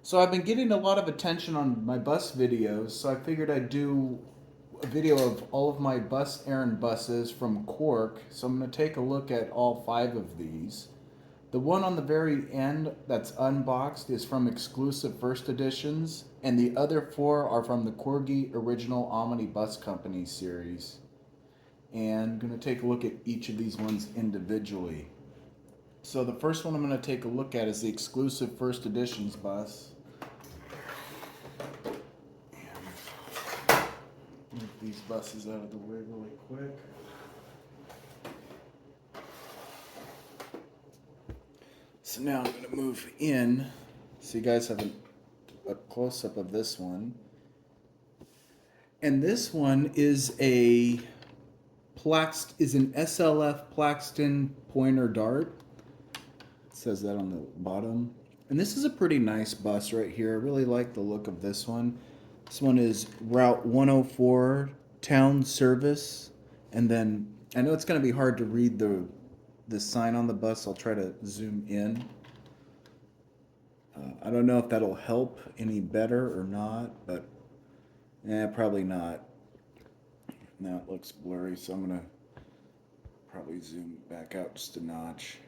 So I've been getting a lot of attention on my bus videos, so I figured I'd do a video of all of my Bus Eireann buses from Cork. So I'm going to take a look at all five of these. The one on the very end that's unboxed is from exclusive first editions, and the other four are from the Corgi Original Omni Bus Company series. And I'm going to take a look at each of these ones individually. So the first one I'm going to take a look at is the exclusive first editions bus. Move these buses out of the way really quick. So now I'm going to move in so you guys have a close-up of this one. And this one is an SLF Plaxton pointer dart. It says that on the bottom. And this is a pretty nice bus right here. I really like the look of this one. This one is Route 104 Town Service. And then I know it's going to be hard to read the sign on the bus. I'll try to zoom in. I don't know if that'll help any better or not, but probably not. Now it looks blurry, so I'm going to probably zoom back out just a notch,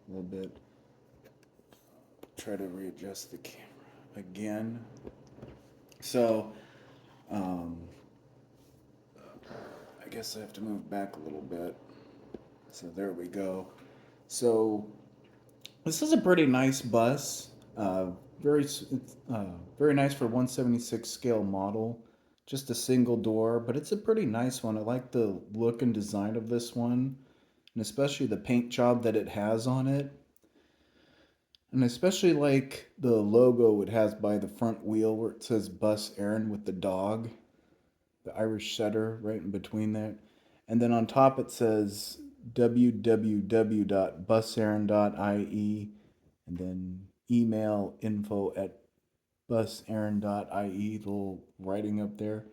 a little bit. Try to readjust the camera again. So, I guess I have to move back a little bit. So there we go. So this is a pretty nice bus. Very, very nice for 176 scale model. Just a single door, but it's a pretty nice one. I like the look and design of this one, and especially the paint job that it has on it. And especially like the logo it has by the front wheel where it says Bus Eireann with the dog, the Irish setter right in between there. And then on top it says www.buseireann.ie and then email info@buseireann.ie, the little writing up there.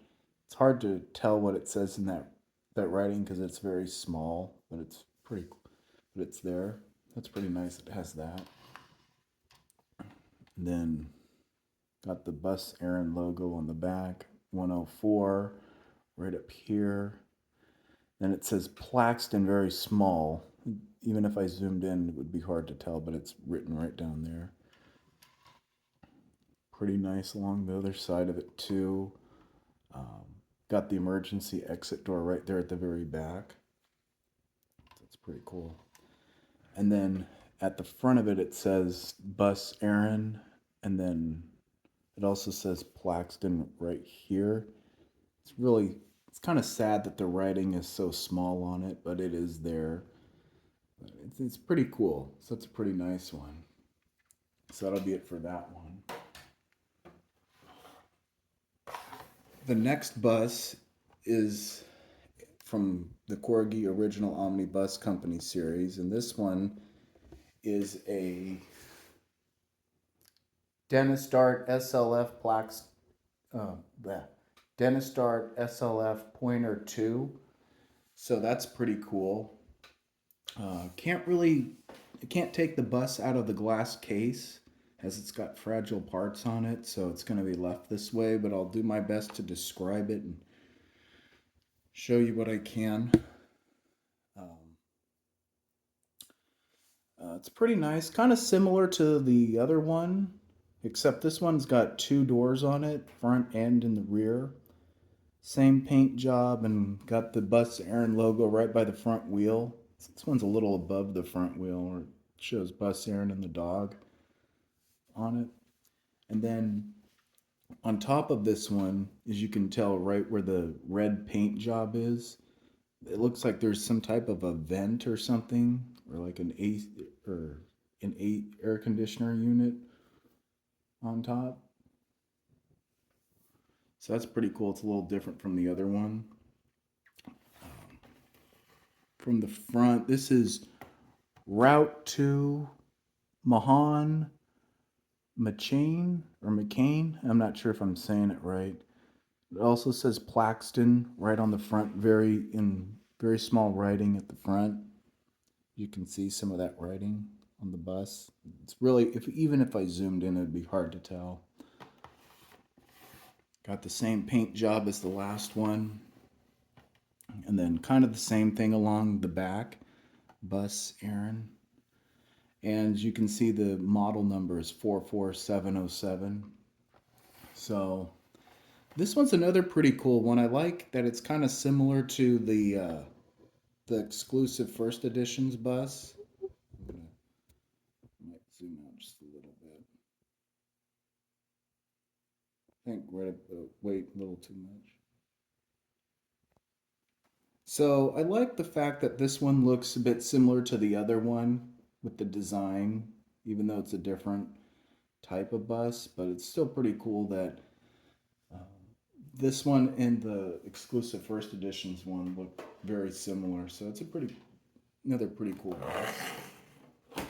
It's hard to tell what it says in that writing because it's very small, but it's pretty, but it's there. That's pretty nice. It has that. And then got the Bus Eireann logo on the back, 104, right up here. Then it says Plaxton very small. Even if I zoomed in, it would be hard to tell, but it's written right down there. Pretty nice along the other side of it too. Got the emergency exit door right there at the very back. That's pretty cool. And then at the front of it, it says Bus Eireann, and then it also says Plaxton right here. It's kind of sad that the writing is so small on it, but it is there. It's pretty cool. So it's a pretty nice one. So that'll be it for that one. The next bus is from the Corgi Original Omni Bus Company series, and this one is a Dennis Dart SLF Plax, Dennis Dart SLF Pointer 2. So that's pretty cool. I can't take the bus out of the glass case as it's got fragile parts on it, so it's going to be left this way, but I'll do my best to describe it and show you what I can. It's pretty nice, kind of similar to the other one, except this one's got two doors on it, front and in the rear. Same paint job and got the Bus Eireann logo right by the front wheel. This one's a little above the front wheel where it shows Bus Eireann and the dog on it. And then on top of this one, as you can tell right where the red paint job is, it looks like there's some type of a vent or something, or like an air conditioner unit on top. So that's pretty cool. It's a little different from the other one. From the front, this is Route to Mahon McCain. I'm not sure if I'm saying it right. It also says Plaxton right on the front, in very small writing at the front. You can see some of that writing on the bus. It's really, even if I zoomed in, it'd be hard to tell. Got the same paint job as the last one. And then kind of the same thing along the back, Bus Eireann. And you can see the model number is 44707. So this one's another pretty cool one. I like that it's kind of similar to the exclusive first editions bus. Might zoom out just a little bit. I think wait a little too much. So I like the fact that this one looks a bit similar to the other one with the design, even though it's a different type of bus, but it's still pretty cool that this one and the exclusive first editions one look very similar. So it's another pretty cool bus.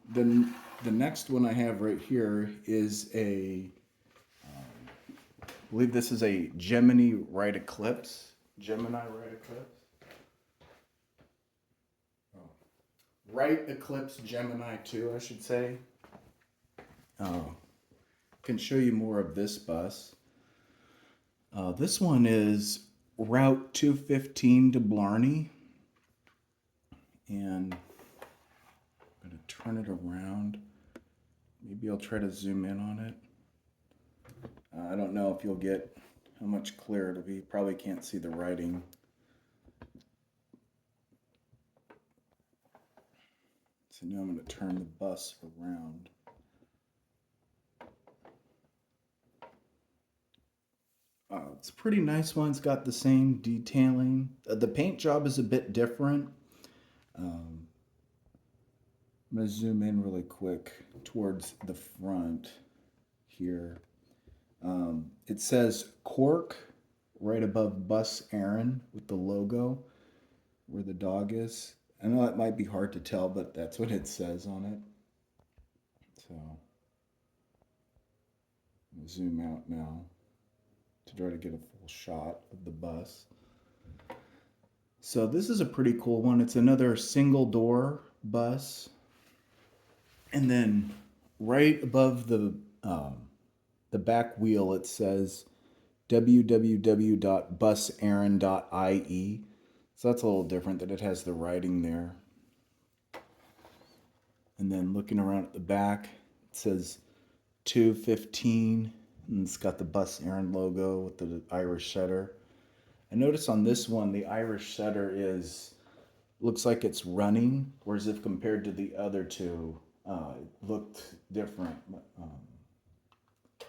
Then the next one I have right here is I believe this is a Gemini Ride Eclipse. Gemini Ride Eclipse. Oh. Ride Eclipse Gemini 2, I should say. Can show you more of this bus. This one is Route 215 to Blarney. And I'm going to turn it around. Maybe I'll try to zoom in on it. I don't know if you'll get how much clearer it'll be. You probably can't see the writing. So now I'm going to turn the bus around. It's a pretty nice one. It's got the same detailing. The paint job is a bit different. I'm going to zoom in really quick towards the front here. It says Cork right above Bus Eireann with the logo where the dog is. I know it might be hard to tell, but that's what it says on it. So I'm going to zoom out now to try to get a full shot of the bus. So this is a pretty cool one. It's another single door bus. And then right above the back wheel, it says www.buseireann.ie. So that's a little different that it has the writing there. And then looking around at the back, it says 215, and it's got the Bus Eireann logo with the Irish setter. I notice on this one, the Irish setter looks like it's running, whereas if compared to the other two, it looked different.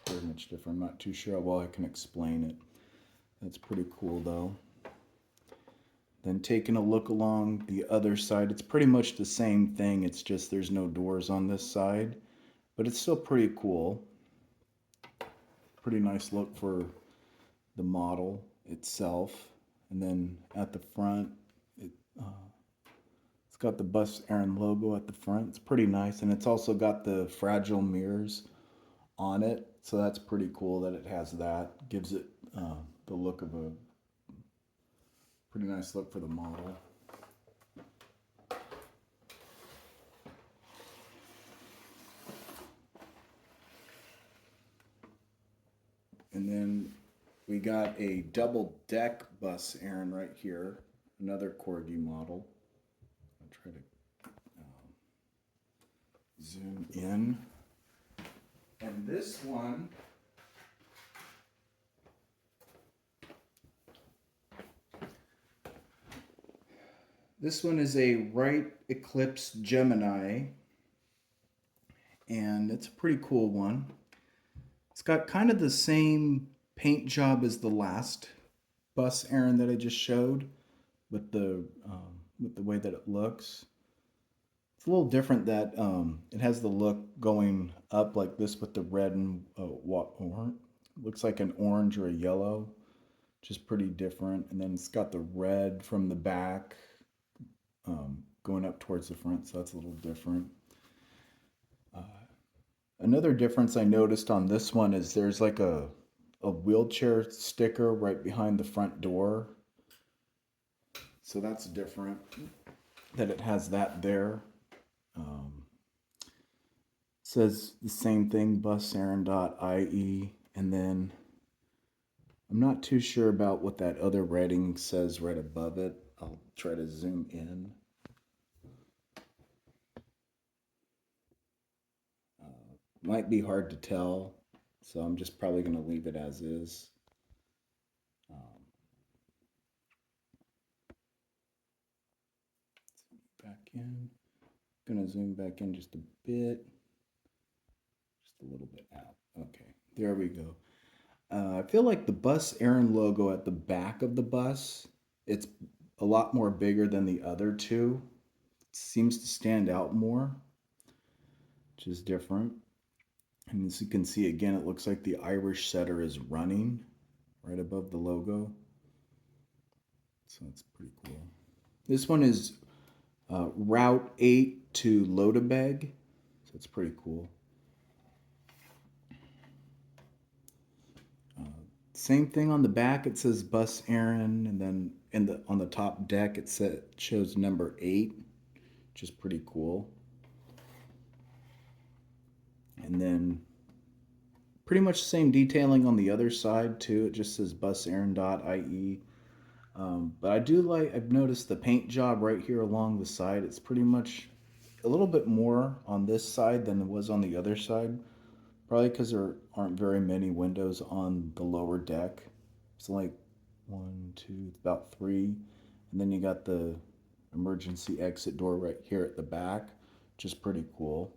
Very much different. I'm not too sure how well I can explain it. That's pretty cool though. Then taking a look along the other side, it's pretty much the same thing. It's just there's no doors on this side, but it's still pretty cool. Pretty nice look for the model itself. And then at the front, it's got the Bus Eireann logo at the front. It's pretty nice, and it's also got the fragile mirrors on it. So that's pretty cool that it has that. Gives it the look of a pretty nice look for the model. And then we got a double deck Bus Eireann right here. Another Corgi model. I'll try to zoom in. And this one is a Ride Eclipse Gemini, and it's a pretty cool one. It's got kind of the same paint job as the last Bus Eireann that I just showed, with the way that it looks. It's a little different that it has the look going up like this with the red and looks like an orange or a yellow, which is pretty different. And then it's got the red from the back going up towards the front, so that's a little different. Another difference I noticed on this one is there's like a wheelchair sticker right behind the front door. So that's different. that it has that there. Says the same thing, buseireann.ie, and then I'm not too sure about what that other writing says right above it. I'll try to zoom in. Might be hard to tell, so I'm just probably going to leave it as is. Back in. Going to zoom back in just a bit. Just a little bit out. Okay, there we go. I feel like the Bus Eireann logo at the back of the bus, it's a lot more bigger than the other two. It seems to stand out more, which is different. And as you can see again, it looks like the Irish setter is running right above the logo. So that's pretty cool. This one is Route 8 to Lodebeg. So it's pretty cool. Same thing on the back. It says Bus Eireann, and then on the top deck it shows number 8, which is pretty cool. And then pretty much the same detailing on the other side too. It just says buseireann.ie. But I've noticed the paint job right here along the side. It's pretty much a little bit more on this side than it was on the other side. Probably because there aren't very many windows on the lower deck. It's like 1, 2, about 3. And then you got the emergency exit door right here at the back, which is pretty cool.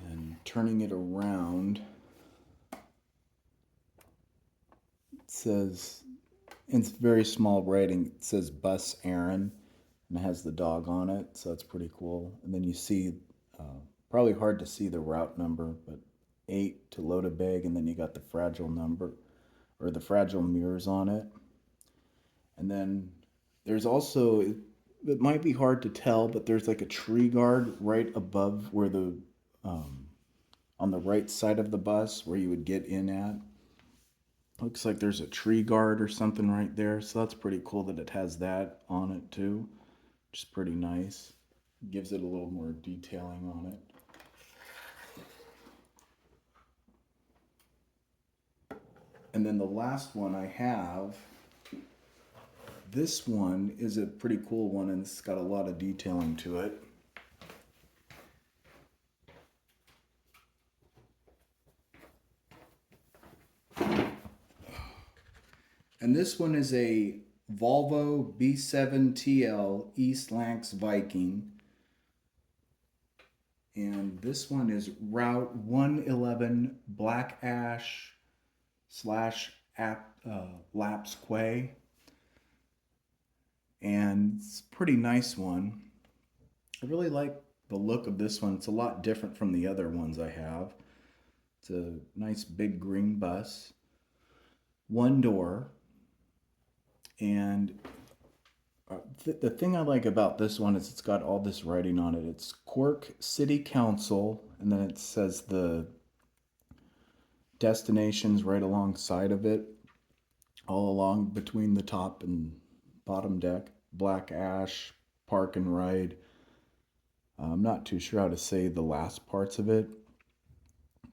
And turning it around, it says, it's very small writing, it says Bus Eireann, and it has the dog on it, so that's pretty cool. And then you see, probably hard to see the route number, but 8 to Lodebeg, and then you got the fragile number, or the fragile mirrors on it. And then there's also, it might be hard to tell, but there's like a tree guard right above where um, on the right side of the bus where you would get in at. Looks like there's a tree guard or something right there. So that's pretty cool that it has that on it too, which is pretty nice. Gives it a little more detailing on it. And then the last one I have, this one is a pretty cool one, and it's got a lot of detailing to it. And this one is a Volvo B7TL East Lancs Viking. And this one is Route 111 Black Ash / Laps Quay. And it's a pretty nice one. I really like the look of this one. It's a lot different from the other ones I have. It's a nice big green bus, one door, and the thing I like about this one is it's got all this writing on it. It's Cork City Council, and then it says the destinations right alongside of it, all along between the top and bottom deck. Black Ash, Park and Ride. I'm not too sure how to say the last parts of it.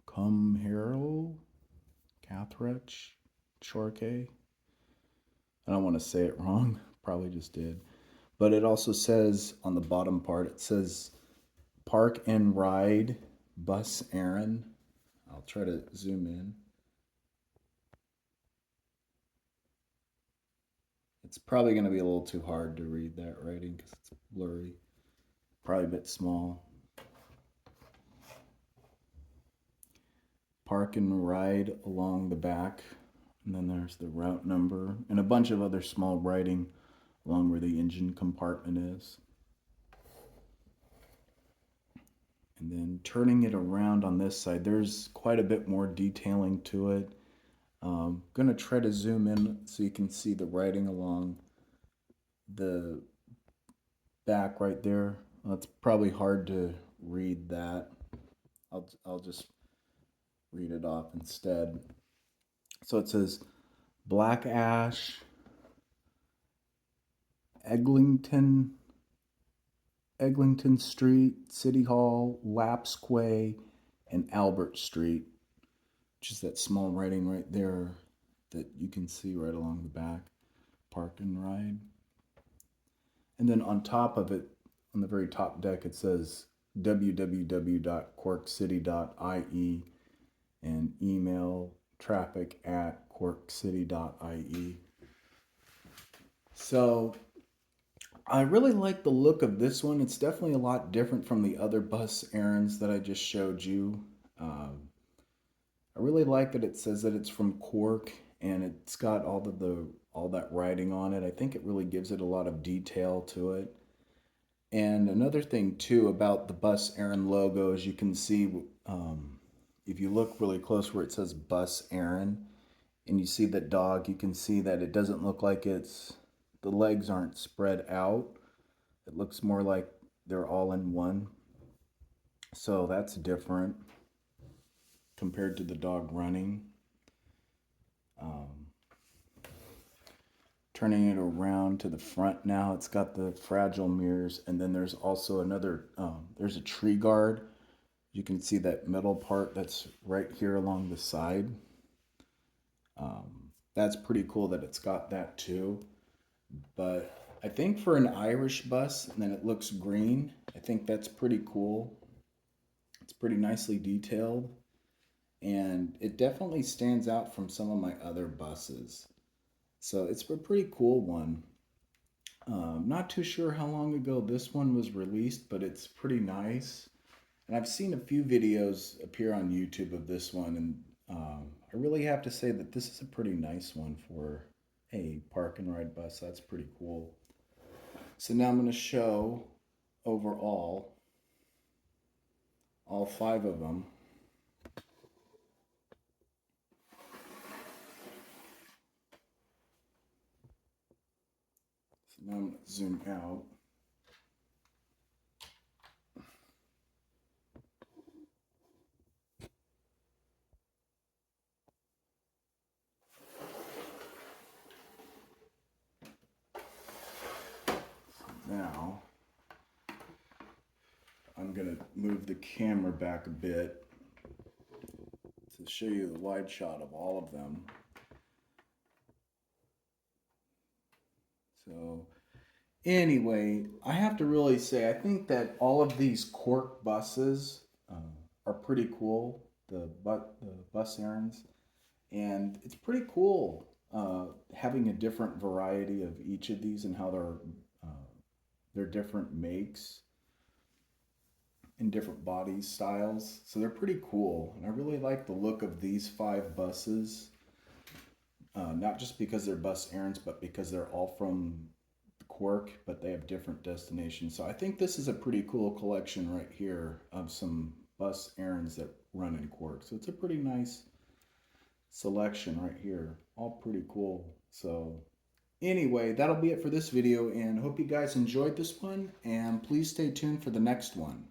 Come Harrow, Cathrech, Chorke. I don't want to say it wrong. Probably just did. But it also says on the bottom part, it says Park and Ride Bus Eireann. I'll try to zoom in. It's probably going to be a little too hard to read that writing because it's blurry. Probably a bit small. Park and Ride along the back. And then there's the route number and a bunch of other small writing along where the engine compartment is. And then turning it around on this side, there's quite a bit more detailing to it. I'm going to try to zoom in so you can see the writing along the back right there. It's probably hard to read that. I'll just read it off instead. So it says Black Ash Eglinton Street, City Hall, Laps Quay, and Albert Street, which is that small writing right there that you can see right along the back. Park and ride. And then on top of it, on the very top deck, it says www.corkcity.ie and email traffic@corkcity.ie. So I really like the look of this one. It's definitely a lot different from the other Bus Eireanns that I just showed you. I really like that it says that it's from Cork and it's got all that writing on it. I think it really gives it a lot of detail to it. And another thing too about the Bus Eireann logo, as you can see, if you look really close where it says Bus Eireann, and you see that dog, you can see that it doesn't look like the legs aren't spread out. It looks more like they're all in one. So that's different compared to the dog running. Turning it around to the front now, it's got the fragile mirrors, and then there's also another, there's a tree guard. You can see that metal part that's right here along the side. That's pretty cool that it's got that too. But I think for an Irish bus, and then it looks green, I think that's pretty cool. It's pretty nicely detailed, and it definitely stands out from some of my other buses. So it's a pretty cool one. Not too sure how long ago this one was released, but it's pretty nice. And I've seen a few videos appear on YouTube of this one, and I really have to say that this is a pretty nice one for a park and ride bus. That's pretty cool. So now I'm going to show overall all 5 of them. So now I'm going to zoom out. Now, I'm going to move the camera back a bit to show you the wide shot of all of them. So, anyway, I have to really say, I think that all of these Cork buses are pretty cool, the Bus Eireanns, and it's pretty cool having a different variety of each of these and how they're different makes and different body styles. So they're pretty cool, and I really like the look of these 5 buses. Not just because they're Bus Eireanns, but because they're all from Cork, but they have different destinations. So I think this is a pretty cool collection right here of some Bus Eireanns that run in Cork. So it's a pretty nice selection right here. All pretty cool. So anyway, that'll be it for this video, and hope you guys enjoyed this one, and please stay tuned for the next one.